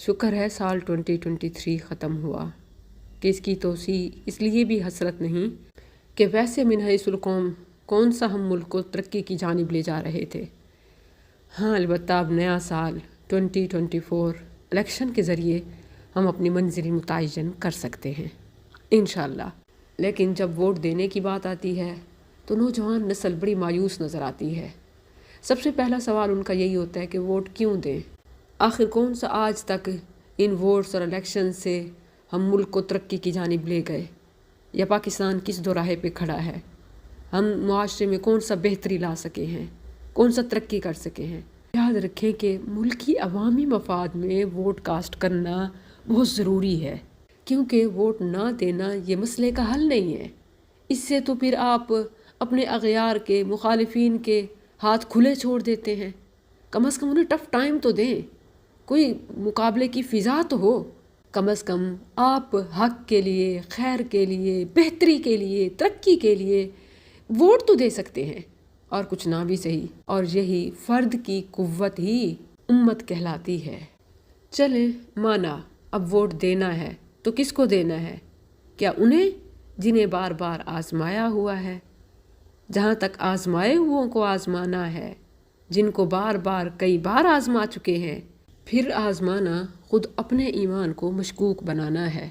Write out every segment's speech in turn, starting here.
شکر ہے سال 2023 ختم ہوا کہ اس کی توسیع اس لیے بھی حسرت نہیں کہ ویسے من حیث القوم کون سا ہم ملک کو ترقی کی جانب لے جا رہے تھے۔ ہاں البتہ اب نیا سال 2024 الیکشن کے ذریعے ہم اپنی منزل متعین کر سکتے ہیں انشاءاللہ۔ لیکن جب ووٹ دینے کی بات آتی ہے تو نوجوان نسل بڑی مایوس نظر آتی ہے۔ سب سے پہلا سوال ان کا یہی ہوتا ہے کہ ووٹ کیوں دیں؟ آخر کون سا آج تک ان ووٹس اور الیکشن سے ہم ملک کو ترقی کی جانب لے گئے، یا پاکستان کس دوراہے پہ کھڑا ہے؟ ہم معاشرے میں کون سا بہتری لا سکے ہیں، کون سا ترقی کر سکے ہیں؟ یاد رکھیں کہ ملکی عوامی مفاد میں ووٹ کاسٹ کرنا بہت ضروری ہے، کیونکہ ووٹ نہ دینا یہ مسئلے کا حل نہیں ہے۔ اس سے تو پھر آپ اپنے اغیار کے، مخالفین کے ہاتھ کھلے چھوڑ دیتے ہیں۔ کم از کم انہیں ٹف ٹائم تو دیں، کوئی مقابلے کی فضا تو ہو۔ کم از کم آپ حق کے لیے، خیر کے لیے، بہتری کے لیے، ترقی کے لیے ووٹ تو دے سکتے ہیں، اور کچھ نہ بھی صحیح۔ اور یہی فرد کی قوت ہی امت کہلاتی ہے۔ چلیں مانا اب ووٹ دینا ہے تو کس کو دینا ہے؟ کیا انہیں جنہیں بار بار آزمایا ہوا ہے؟ جہاں تک آزمائے ہوئوں کو آزمانا ہے، جن کو بار بار کئی بار آزما چکے ہیں، پھر آزمانا خود اپنے ایمان کو مشکوک بنانا ہے،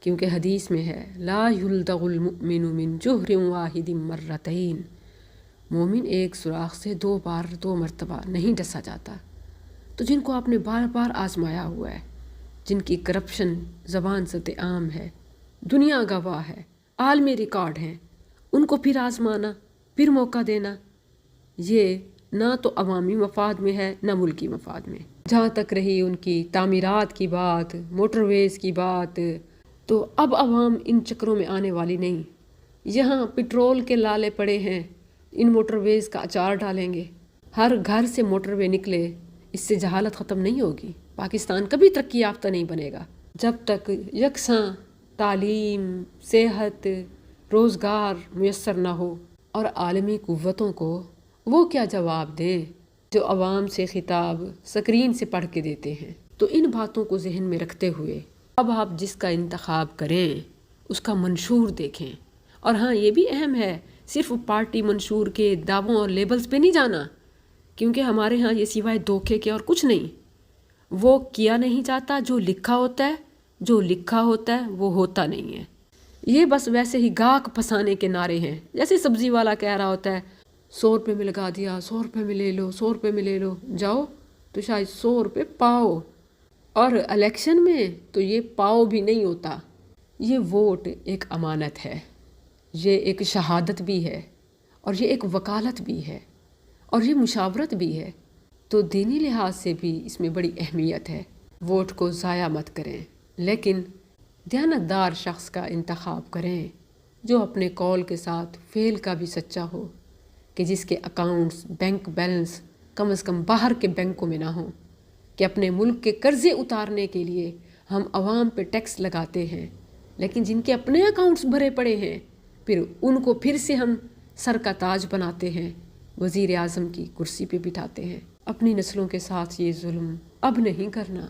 کیونکہ حدیث میں ہے لا یلدغ المؤمن من جحر واحد مرتین، مومن ایک سوراخ سے دو مرتبہ نہیں ڈسا جاتا۔ تو جن کو آپ نے بار بار آزمایا ہوا ہے، جن کی کرپشن زبان ست عام ہے، دنیا گواہ ہے، عالمی ریکارڈ ہیں، ان کو پھر آزمانا، پھر موقع دینا، یہ نہ تو عوامی مفاد میں ہے نہ ملکی مفاد میں۔ جہاں تک رہی ان کی تعمیرات کی بات، موٹر ویز کی بات، تو اب عوام ان چکروں میں آنے والی نہیں۔ یہاں پٹرول کے لالے پڑے ہیں، ان موٹر ویز کا اچار ڈالیں گے، ہر گھر سے موٹر وے نکلے، اس سے جہالت ختم نہیں ہوگی۔ پاکستان کبھی ترقی یافتہ نہیں بنے گا جب تک یکساں تعلیم، صحت، روزگار میسر نہ ہو۔ اور عالمی قوتوں کو وہ کیا جواب دیں جو عوام سے خطاب سکرین سے پڑھ کے دیتے ہیں؟ تو ان باتوں کو ذہن میں رکھتے ہوئے اب آپ جس کا انتخاب کریں اس کا منشور دیکھیں۔ اور ہاں یہ بھی اہم ہے، صرف پارٹی منشور کے دعووں اور لیبلز پہ نہیں جانا، کیونکہ ہمارے ہاں یہ سوائے دھوکے کے اور کچھ نہیں۔ وہ کیا نہیں جاتا جو لکھا ہوتا ہے، جو لکھا ہوتا ہے وہ ہوتا نہیں ہے۔ یہ بس ویسے ہی گاہک پھنسانے کے نعرے ہیں، جیسے سبزی والا کہہ رہا ہوتا ہے 100 روپے میں لگا دیا، 100 روپے میں لے لو، 100 روپے میں لے لو، جاؤ تو شاید 100 روپے پاؤ۔ اور الیکشن میں تو یہ پاؤ بھی نہیں ہوتا۔ یہ ووٹ ایک امانت ہے، یہ ایک شہادت بھی ہے، اور یہ ایک وکالت بھی ہے، اور یہ مشاورت بھی ہے۔ تو دینی لحاظ سے بھی اس میں بڑی اہمیت ہے۔ ووٹ کو ضائع مت کریں، لیکن دیانتدار شخص کا انتخاب کریں جو اپنے قول کے ساتھ فعل کا بھی سچا ہو، کہ جس کے اکاؤنٹس، بینک بیلنس کم از کم باہر کے بینکوں میں نہ ہوں، کہ اپنے ملک کے قرضے اتارنے کے لیے ہم عوام پہ ٹیکس لگاتے ہیں، لیکن جن کے اپنے اکاؤنٹس بھرے پڑے ہیں پھر ان کو پھر سے ہم سر کا تاج بناتے ہیں، وزیر اعظم کی کرسی پہ بٹھاتے ہیں۔ اپنی نسلوں کے ساتھ یہ ظلم اب نہیں کرنا۔